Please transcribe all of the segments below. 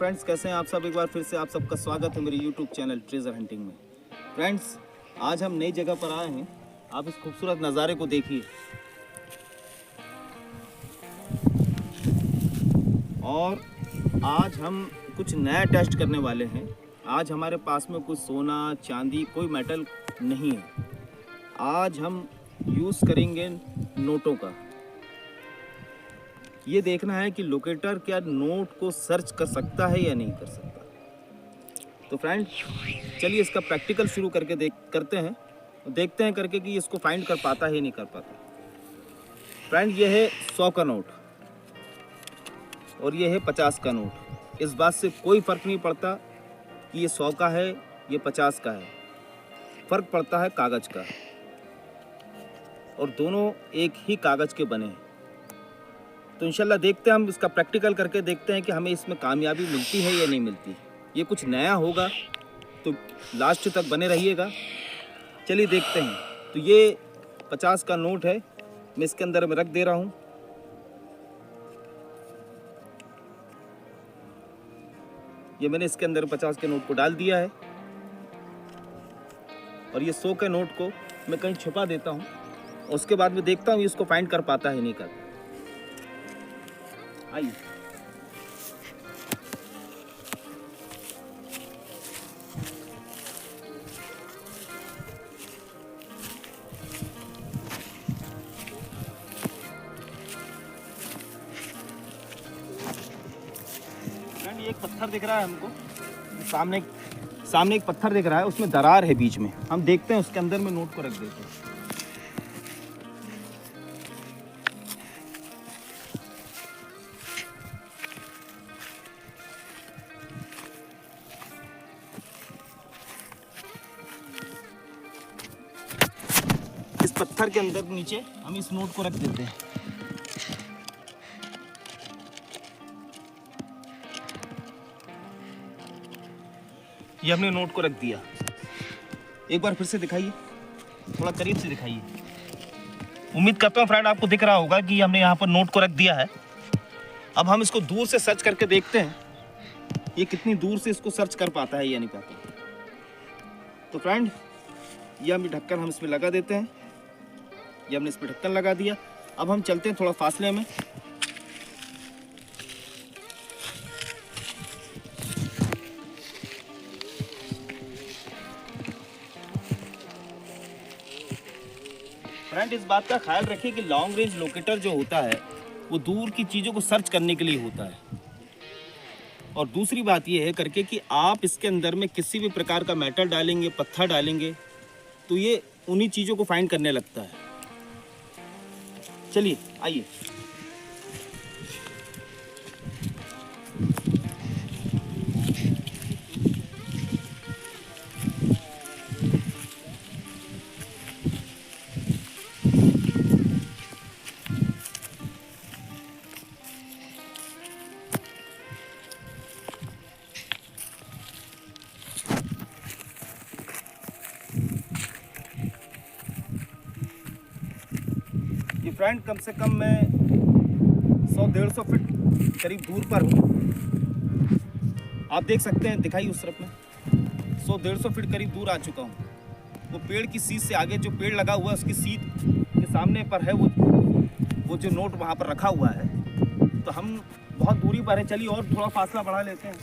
Friends, कैसे हैं आप सब। एक बार फिर से आप सबका स्वागत है मेरे यूट्यूब चैनल ट्रेजर हंटिंग में। फ्रेंड्स, आज हम नई जगह पर आए हैं। आप इस खूबसूरत नज़ारे को देखिए। और आज हम कुछ नया टेस्ट करने वाले हैं। आज हमारे पास में कुछ सोना चांदी कोई मेटल नहीं है। आज हम यूज़ करेंगे नोटों का। ये देखना है कि लोकेटर क्या नोट को सर्च कर सकता है या नहीं कर सकता। तो फ्रेंड, चलिए इसका प्रैक्टिकल शुरू करके करते हैं। देखते हैं करके कि इसको फाइंड कर पाता है या नहीं कर पाता। फ्रेंड, ये है 100 का नोट और ये है 50 का नोट। इस बात से कोई फ़र्क नहीं पड़ता कि ये 100 का है ये 50 का है। फ़र्क पड़ता है कागज़ का, और दोनों एक ही कागज़ के बने हैं। तो इंशाल्लाह देखते हैं, हम इसका प्रैक्टिकल करके देखते हैं कि हमें इसमें कामयाबी मिलती है या नहीं मिलती। ये कुछ नया होगा तो लास्ट तक बने रहिएगा। चलिए देखते हैं। तो ये 50 का नोट है, मैं इसके अंदर में रख दे रहा हूँ। ये मैंने इसके अंदर 50 के नोट को डाल दिया है, और ये 100 के नोट को मैं कहीं छुपा देता हूँ। और उसके बाद में देखता हूँ इसको फाइंड कर पाता है नहीं कर। आइए, फ्रेंड, ये एक पत्थर दिख रहा है हमको। सामने एक पत्थर दिख रहा है, उसमें दरार है बीच में। हम देखते हैं उसके अंदर में नोट को रख देते हैं। इस पत्थर के अंदर नीचे हम इस नोट को रख देते हैं। ये हमने नोट को रख दिया। एक बार फिर से दिखाइए, थोड़ा करीब से दिखाइए। उम्मीद करता हूँ फ्रेंड आपको दिख रहा होगा कि हमने यहाँ पर नोट को रख दिया है। अब हम इसको दूर से सर्च करके देखते हैं ये कितनी दूर से इसको सर्च कर पाता है या नहीं पाता। तो फ्रेंड, ये हम ढक्कन हम इसमें लगा देते हैं। ये हमने इस पर ढक्कन लगा दिया। अब हम चलते हैं थोड़ा फासले में। फ्रेंड, इस बात का ख्याल रखिए कि लॉन्ग रेंज लोकेटर जो होता है वो दूर की चीज़ों को सर्च करने के लिए होता है। और दूसरी बात ये है करके कि आप इसके अंदर में किसी भी प्रकार का मेटल डालेंगे, पत्थर डालेंगे, तो ये उन्हीं चीज़ों को फाइंड करने लगता है। चलिए आइए। ये फ्रेंड, कम से कम मैं 100-150 फीट करीब दूर पर हूँ। आप देख सकते हैं, दिखाई उस तरफ में 100-150 फीट करीब दूर आ चुका हूँ। वो पेड़ की सीध से आगे जो पेड़ लगा हुआ है उसकी सीध के सामने पर है वो जो नोट वहाँ पर रखा हुआ है। तो हम बहुत दूरी पर है। चलिए और थोड़ा फासला बढ़ा लेते हैं।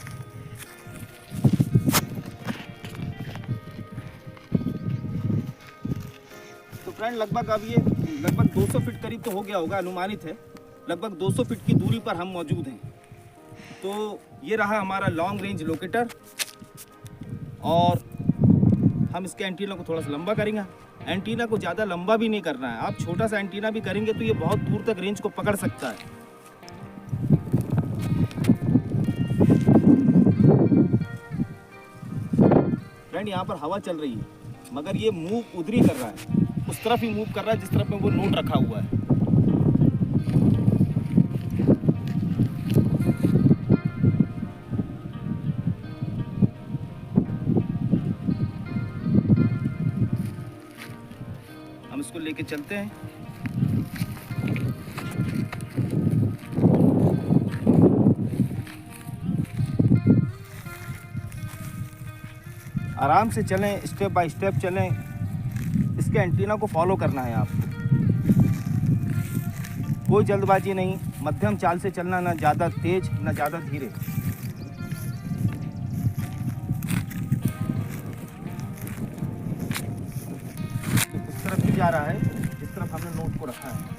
तो फ्रेंड, लगभग अब ये 200 फीट करीब तो हो गया होगा, अनुमानित है। लगभग 200 फीट की दूरी पर हम मौजूद हैं। तो ये रहा हमारा लॉन्ग रेंज लोकेटर। और हम इसके एंटीना को थोड़ा सा लंबा करेंगे। एंटीना को ज़्यादा लंबा भी नहीं करना है। आप छोटा सा एंटीना भी करेंगे तो ये बहुत दूर तक रेंज को पकड़ सकता है। फ्रेंड, यहाँ पर हवा चल रही है, मगर ये मूव उधर ही कर रहा है, उस तरफ ही मूव कर रहा है जिस तरफ में वो नोट रखा हुआ है। हम इसको लेके चलते हैं। आराम से चलें, स्टेप बाय स्टेप चलें। इसके एंटीना को फॉलो करना है आपको, कोई जल्दबाजी नहीं, मध्यम चाल से चलना, ना ज़्यादा तेज ना ज़्यादा धीरे। इस तरफ भी जा रहा है जिस तरफ हमने नोट को रखा है।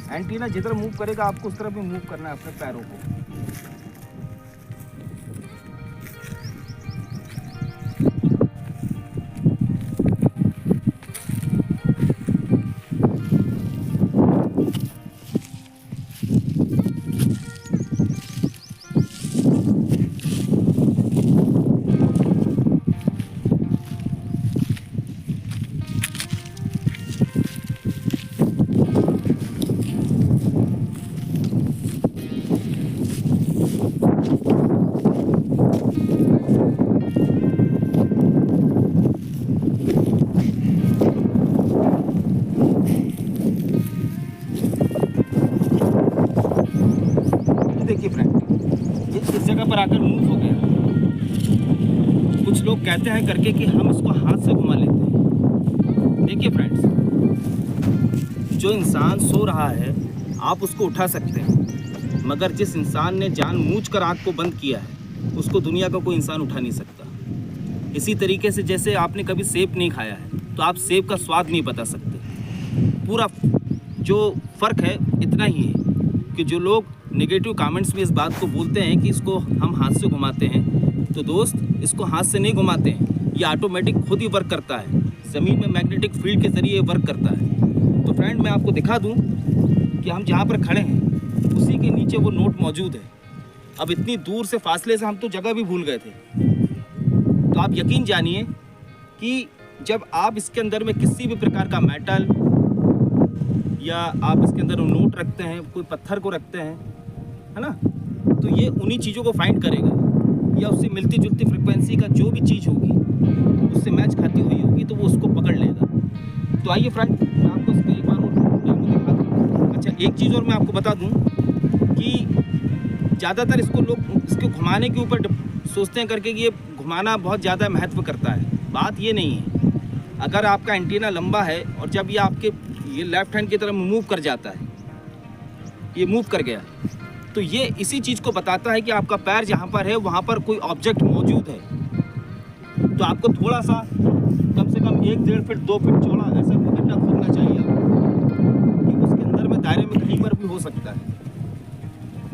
एंटीना जिधर मूव करेगा आपको उस तरफ भी मूव करना है अपने पैरों को। देखिए फ्रेंड, ये इस जगह पर आकर मूव हो गया। कुछ लोग कहते हैं करके कि हम इसको हाथ से घुमा लेते हैं। देखिए फ्रेंड्स, जो इंसान सो रहा है आप उसको उठा सकते हैं, मगर जिस इंसान ने जानबूझकर आँख को बंद किया है उसको दुनिया का कोई इंसान उठा नहीं सकता। इसी तरीके से जैसे आपने कभी सेब नहीं खाया है तो आप सेब का स्वाद नहीं बता सकते। पूरा जो फ़र्क है इतना ही है कि जो लोग नेगेटिव कमेंट्स में इस बात को बोलते हैं कि इसको हम हाथ से घुमाते हैं, तो दोस्त इसको हाथ से नहीं घुमाते हैं, ये ऑटोमेटिक खुद ही वर्क करता है। ज़मीन में मैग्नेटिक फील्ड के ज़रिए वर्क करता है। तो फ्रेंड मैं आपको दिखा दूं कि हम जहाँ पर खड़े हैं उसी के नीचे वो नोट मौजूद है। अब इतनी दूर से फासले से हम तो जगह भी भूल गए थे। तो आप यकीन जानिए कि जब आप इसके अंदर में किसी भी प्रकार का मेटल या आप इसके अंदर नोट रखते हैं, कोई पत्थर को रखते हैं, है ना, तो ये उन्हीं चीज़ों को फाइंड करेगा या उससे मिलती जुलती फ्रिक्वेंसी का जो भी चीज़ होगी उससे मैच खाती हुई होगी तो वो उसको पकड़ लेगा। तो आइए फ्रेंड, मैं आपको इसका एक बार और डेमो दिखा दूँ। अच्छा, एक चीज़ और मैं आपको बता दूँ कि ज़्यादातर इसको लोग इसके घुमाने के ऊपर सोचते हैं करके कि ये घुमाना बहुत ज़्यादा महत्व करता है। बात ये नहीं है। अगर आपका एंटीना लंबा है और जब ये आपके ये लेफ्ट हैंड की तरफ मूव कर जाता है, ये मूव कर गया, तो ये इसी चीज़ को बताता है कि आपका पैर जहाँ पर है वहाँ पर कोई ऑब्जेक्ट मौजूद है। तो आपको थोड़ा सा कम से कम 1-1.5 फीट 2 फीट चौड़ा ऐसा कोई गड्ढा खोदना चाहिए आपको कि उसके अंदर में दायरे में कहीं पर भी हो सकता है।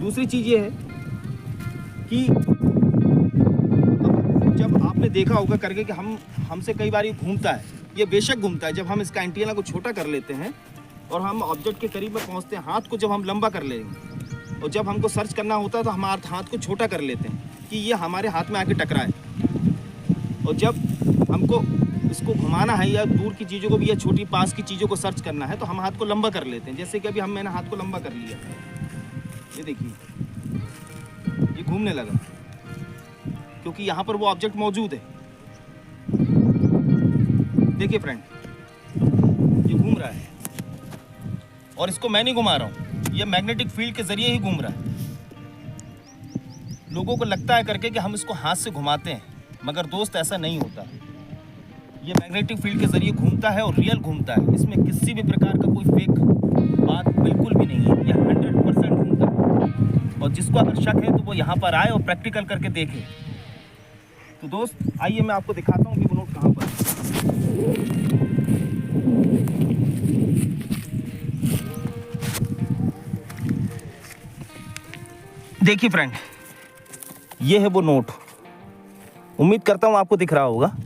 दूसरी चीज़ ये है कि जब आपने देखा होगा करके कि हमसे कई बार ये घूमता है, ये बेशक घूमता है। जब हम इसका एंटीना को छोटा कर लेते हैं और हम ऑब्जेक्ट के करीब में पहुँचते हैं, हाथ को जब हम लंबा कर लेंगे और जब हमको सर्च करना होता है तो हम हाथ को छोटा कर लेते हैं कि ये हमारे हाथ में आके टकराए। और जब हमको इसको घुमाना है या दूर की चीज़ों को भी या छोटी पास की चीज़ों को सर्च करना है तो हम हाथ को लंबा कर लेते हैं। जैसे कि अभी मैंने हाथ को लंबा कर लिया, ये देखिए ये घूमने लगा क्योंकि यहाँ पर वो ऑब्जेक्ट मौजूद है। देखिए फ्रेंड, ये घूम रहा है और इसको मैं नहीं घुमा रहा हूँ, ये मैग्नेटिक फील्ड के ज़रिए ही घूम रहा है। लोगों को लगता है करके कि हम इसको हाथ से घुमाते हैं, मगर दोस्त ऐसा नहीं होता। ये मैग्नेटिक फील्ड के ज़रिए घूमता है और रियल घूमता है। इसमें किसी भी प्रकार का कोई फेक बात बिल्कुल भी नहीं है, ये 100% घूमता है। और जिसको अगर शक है तो वो यहाँ पर आए और प्रैक्टिकल करके देखे। तो दोस्त आइए मैं आपको दिखाता हूँ कि वो नोट कहाँ पर है। देखिए फ्रेंड, ये है वो नोट। उम्मीद करता हूं आपको दिख रहा होगा।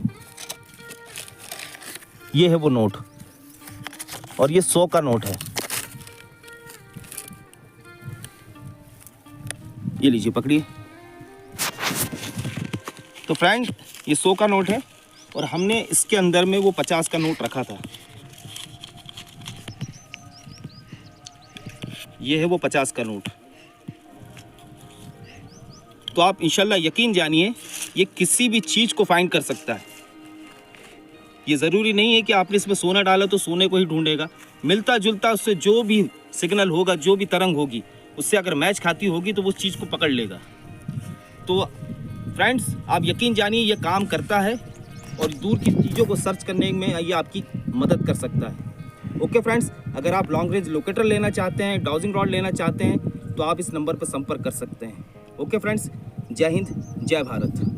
ये है वो नोट और ये 100 का नोट है। ये लीजिए, पकड़िए। तो फ्रेंड, ये 100 का नोट है और हमने इसके अंदर में वो 50 का नोट रखा था। ये है वो 50 का नोट। तो आप इंशाल्लाह यकीन जानिए ये किसी भी चीज़ को फाइंड कर सकता है। ये ज़रूरी नहीं है कि आपने इसमें सोना डाला तो सोने को ही ढूंढेगा। मिलता जुलता उससे जो भी सिग्नल होगा, जो भी तरंग होगी, उससे अगर मैच खाती होगी तो वो उस चीज़ को पकड़ लेगा। तो फ्रेंड्स, आप यकीन जानिए ये काम करता है और दूर की चीज़ों को सर्च करने में ये आपकी मदद कर सकता है। ओके फ्रेंड्स, अगर आप लॉन्ग रेंज लोकेटर लेना चाहते हैं, डाउजिंग रॉड लेना चाहते हैं, तो आप इस नंबर पर संपर्क कर सकते हैं। ओके फ्रेंड्स, जय हिंद, जय भारत।